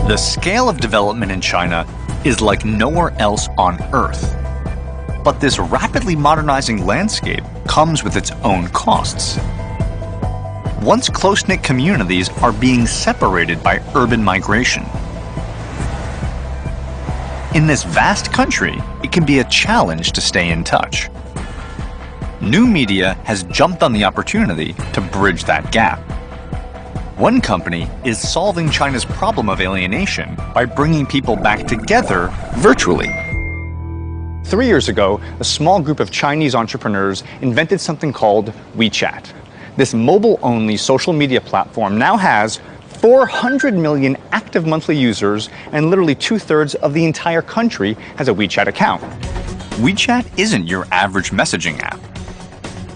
The scale of development in China is like nowhere else on Earth. But this rapidly modernizing landscape comes with its own costs. Once close-knit communities are being separated by urban migration. In this vast country, it can be a challenge to stay in touch. New media has jumped on the opportunity to bridge that gap. One company is solving China's problem of alienation by bringing people back together virtually. 3 years ago, a small group of Chinese entrepreneurs invented something called WeChat. This mobile-only social media platform now has 400 million active monthly users, and literally 2/3 of the entire country has a WeChat account. WeChat isn't your average messaging app.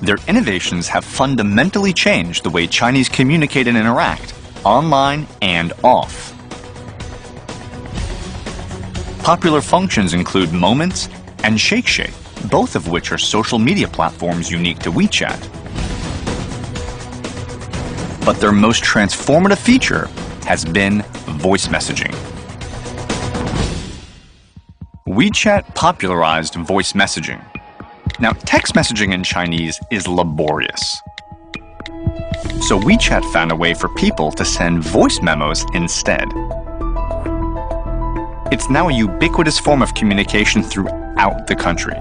Their innovations have fundamentally changed the way Chinese communicate and interact, online and off. Popular functions include Moments and Shake, both of which are social media platforms unique to WeChat. But their most transformative feature has been voice messaging. WeChat popularized voice messaging. Now, text messaging in Chinese is laborious. So WeChat found a way for people to send voice memos instead. It's now a ubiquitous form of communication throughout the country.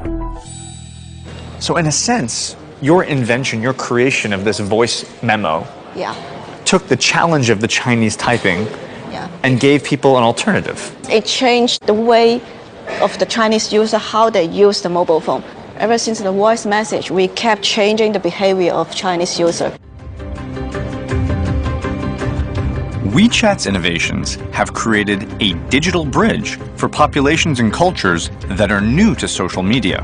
So in a sense, your invention, your creation of this voice memo took the challenge of the Chinese typing and gave people an alternative. It changed the way of the Chinese user, how they use the mobile phone. Ever since the voice message, we kept changing the behavior of Chinese user. WeChat's innovations have created a digital bridge for populations and cultures that are new to social media.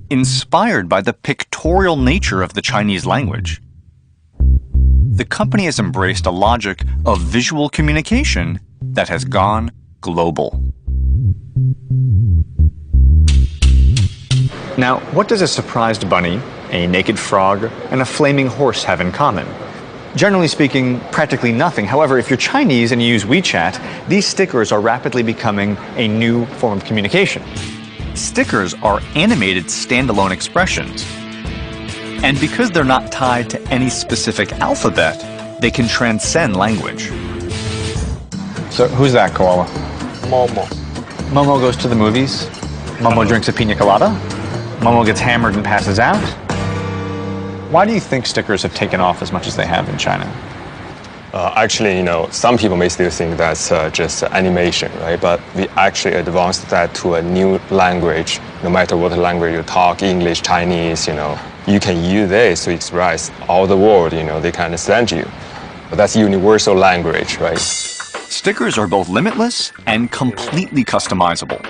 Inspired by the pictorial nature of the Chinese language, the company has embraced a logic of visual communication that has gone global. Now, what does a surprised bunny, a naked frog, and a flaming horse have in common? Generally speaking, practically nothing. However, if you're Chinese and you use WeChat, these stickers are rapidly becoming a new form of communication. Stickers are animated standalone expressions. And because they're not tied to any specific alphabet, they can transcend language. So who's that, Koala? Momo. Momo goes to the movies. Momo drinks a pina colada. Momo gets hammered and passes out. Why do you think stickers have taken off as much as they have in China? Actually, some people may still think that's just animation, right? But we actually advanced that to a new language. No matter what language you talk, English, Chinese, you can use this to express all the world, they can understand you. But that's universal language, right? Stickers are both limitless and completely customizable.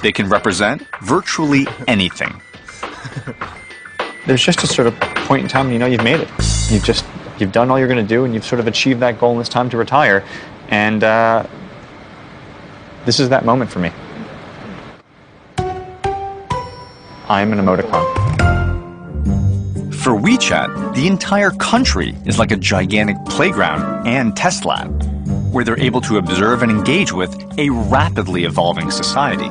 They can represent virtually anything. There's just a sort of point in time, you've made it. You've done all you're going to do, and you've sort of achieved that goal, and it's time to retire. And this is that moment for me. I'm an emoticon. For WeChat, the entire country is like a gigantic playground and test lab, where they're able to observe and engage with a rapidly evolving society.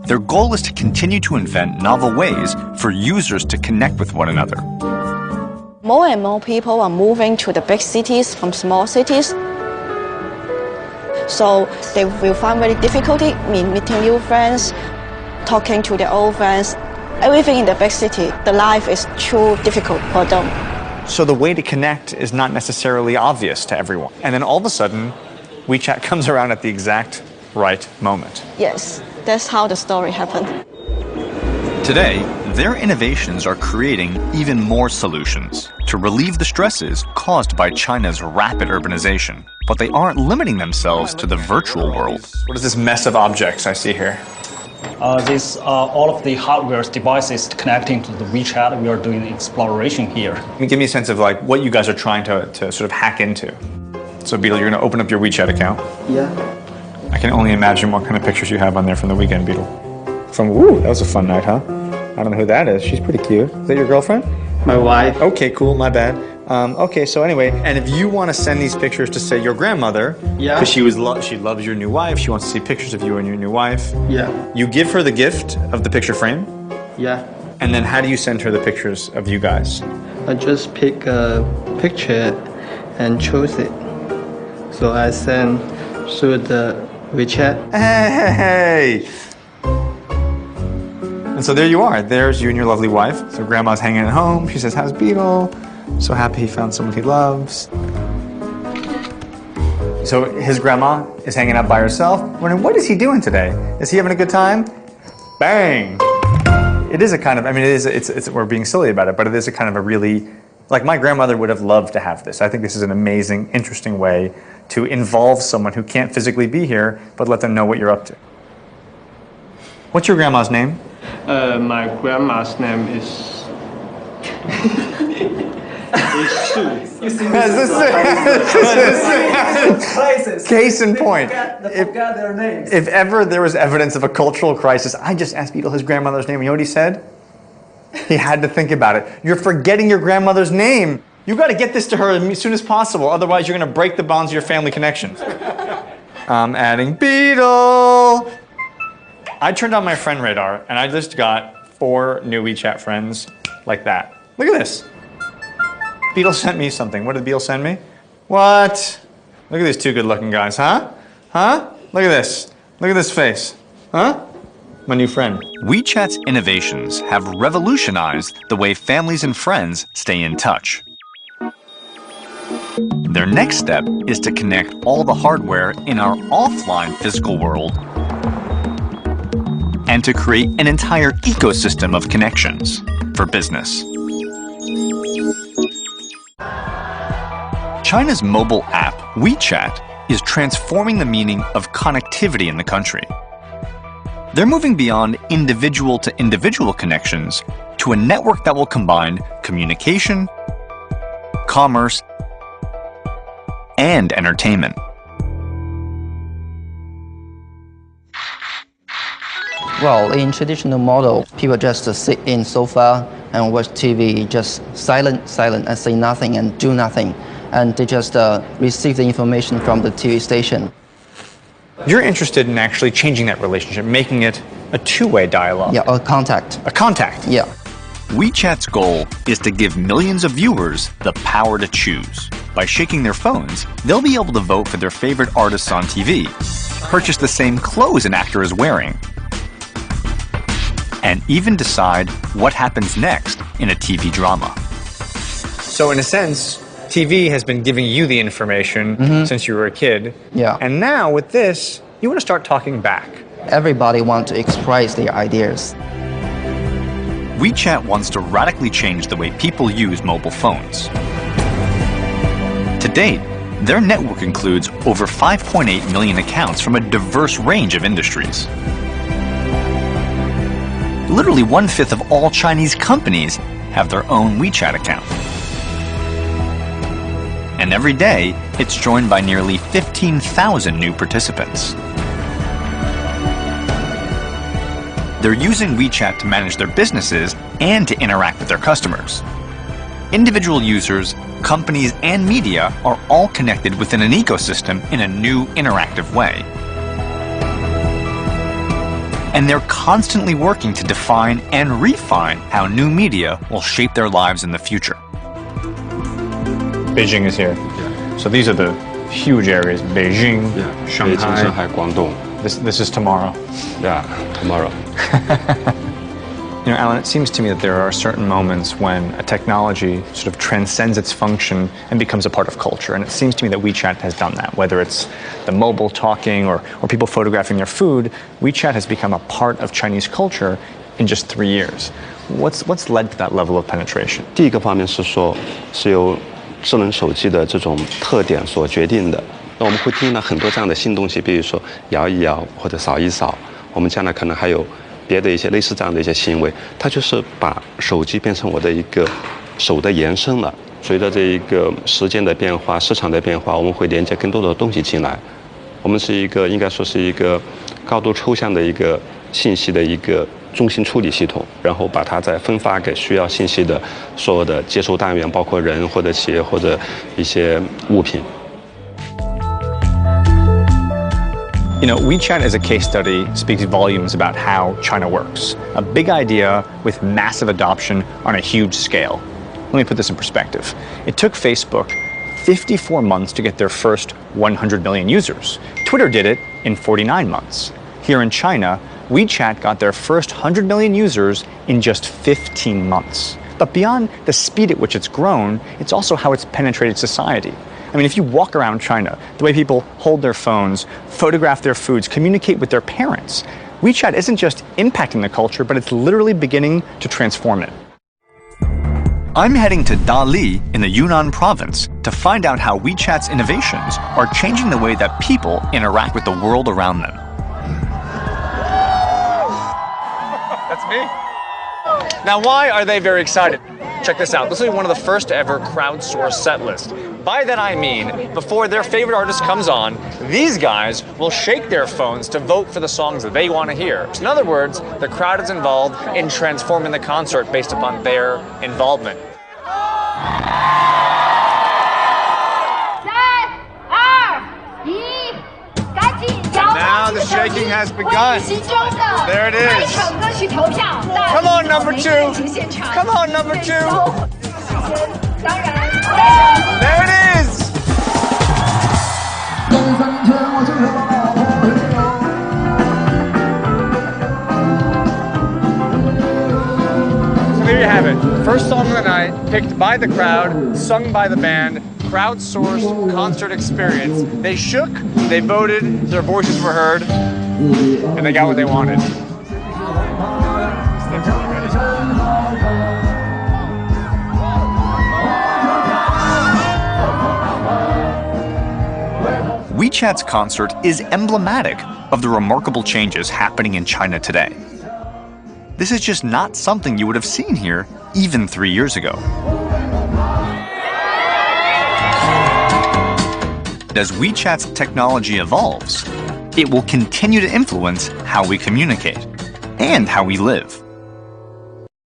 Their goal is to continue to invent novel ways for users to connect with one another. More and more people are moving to the big cities from small cities. So they will find very difficulty in meeting new friends, talking to their old friends. Everything in the big city, the life is too difficult for them. So the way to connect is not necessarily obvious to everyone. And then all of a sudden, WeChat comes around at the exact right moment. Yes, that's how the story happened. Today, their innovations are creating even more solutions to relieve the stresses caused by China's rapid urbanization. But they aren't limiting themselves to the virtual world. What is this mess of objects I see here? These are all of the hardware devices connecting to the WeChat. We are doing exploration here. Give me a sense of what you guys are trying to sort of hack into. So Beetle, you're going to open up your WeChat account. Yeah. I can only imagine what kind of pictures you have on there from the weekend, Beetle. That was a fun night, huh? I don't know who that is. She's pretty cute. Is that your girlfriend? My wife. Okay, cool. My bad. Okay, so anyway, and if you want to send these pictures to say your grandmother, Yeah. because she loves your new wife, she wants to see pictures of you and your new wife. Yeah. You give her the gift of the picture frame, Yeah. and then how do you send her the pictures of you guys? I just pick a picture and choose it. So I send through the WeChat. Hey! And so there you are. There's you and your lovely wife. So grandma's hanging at home. She says, "How's Beetle? So happy he found someone he loves." So his grandma is hanging out by herself, wondering, what is he doing today? Is he having a good time? Bang! It is a kind of, I mean, we're being silly about it, but it is a kind of a really, like my grandmother would have loved to have this. I think this is an amazing, interesting way to involve someone who can't physically be here, but let them know what you're up to. What's your grandma's name? My grandma's name is Sue. Case in point. Forget their names. If ever there was evidence of a cultural crisis, I just asked Beetle his grandmother's name. You know what he said? He had to think about it. You're forgetting your grandmother's name. You got to get this to her as soon as possible. Otherwise, you're going to break the bonds of your family connections. I'm adding Beetle. I turned on my friend radar, and I just got 4 new WeChat friends like that. Look at this. Beetle sent me something. What did Beetle send me? What? Look at these 2 good-looking guys, huh? Huh? Look at this. Look at this face. Huh? My new friend. WeChat's innovations have revolutionized the way families and friends stay in touch. Their next step is to connect all the hardware in our offline physical world and to create an entire ecosystem of connections for business. China's mobile app, WeChat, is transforming the meaning of connectivity in the country. They're moving beyond individual-to-individual connections to a network that will combine communication, commerce, and entertainment. Well, in traditional model, people just sit in sofa and watch TV, just silent, and say nothing and do nothing. And they just receive the information from the TV station. You're interested in actually changing that relationship, making it a 2-way dialogue. Yeah, a contact. A contact. Yeah. WeChat's goal is to give millions of viewers the power to choose. By shaking their phones, they'll be able to vote for their favorite artists on TV, purchase the same clothes an actor is wearing, and even decide what happens next in a TV drama. So in a sense, TV has been giving you the information since you were a kid. Yeah. And now with this, you want to start talking back. Everybody wants to express their ideas. WeChat wants to radically change the way people use mobile phones. To date, their network includes over 5.8 million accounts from a diverse range of industries. Literally 1/5 of all Chinese companies have their own WeChat account. And every day, it's joined by nearly 15,000 new participants. They're using WeChat to manage their businesses and to interact with their customers. Individual users, companies, and media are all connected within an ecosystem in a new interactive way. And they're constantly working to define and refine how new media will shape their lives in the future. Beijing is here. So these are the huge areas. Beijing, Shanghai. Shanghai, Guangdong. This is tomorrow. Yeah, tomorrow. You know, Alan, it seems to me that there are certain moments when a technology sort of transcends its function and becomes a part of culture. And it seems to me that WeChat has done that. Whether it's the mobile talking or people photographing their food, WeChat has become a part of Chinese culture in just 3 years. What's led to that level of penetration? 第一个方面是说，是由智能手机的这种特点所决定的。那我们会听到很多这样的新东西，比如说摇一摇或者扫一扫。我们将来可能还有别的一些类似这样的一些行为，它就是把手机变成我的一个手的延伸了。随着这一个时间的变化、市场的变化，我们会连接更多的东西进来。我们是一个应该说是一个高度抽象的一个信息的一个中心处理系统，然后把它再分发给需要信息的所有的接收单元，包括人或者企业或者一些物品。WeChat as a case study speaks volumes about how China works. A big idea with massive adoption on a huge scale. Let me put this in perspective. It took Facebook 54 months to get their first 100 million users. Twitter did it in 49 months. Here in China, WeChat got their first 100 million users in just 15 months. But beyond the speed at which it's grown, it's also how it's penetrated society. I mean, if you walk around China, the way people hold their phones, photograph their foods, communicate with their parents, WeChat isn't just impacting the culture, but it's literally beginning to transform it. I'm heading to Dali in the Yunnan province to find out how WeChat's innovations are changing the way that people interact with the world around them. That's me. Now, why are they very excited? Check this out. This will be one of the first ever crowdsourced set lists. By that I mean, before their favorite artist comes on, these guys will shake their phones to vote for the songs that they want to hear. In other words, the crowd is involved in transforming the concert based upon their involvement. Now the shaking has begun. There it is. Come on, number two. Come on, number two. There it is. So there you have it. First song of the night, picked by the crowd, sung by the band, crowdsourced concert experience. They shook, they voted, their voices were heard, and they got what they wanted. WeChat's concert is emblematic of the remarkable changes happening in China today. This is just not something you would have seen here even 3 years ago. As WeChat's technology evolves, it will continue to influence how we communicate and how we live.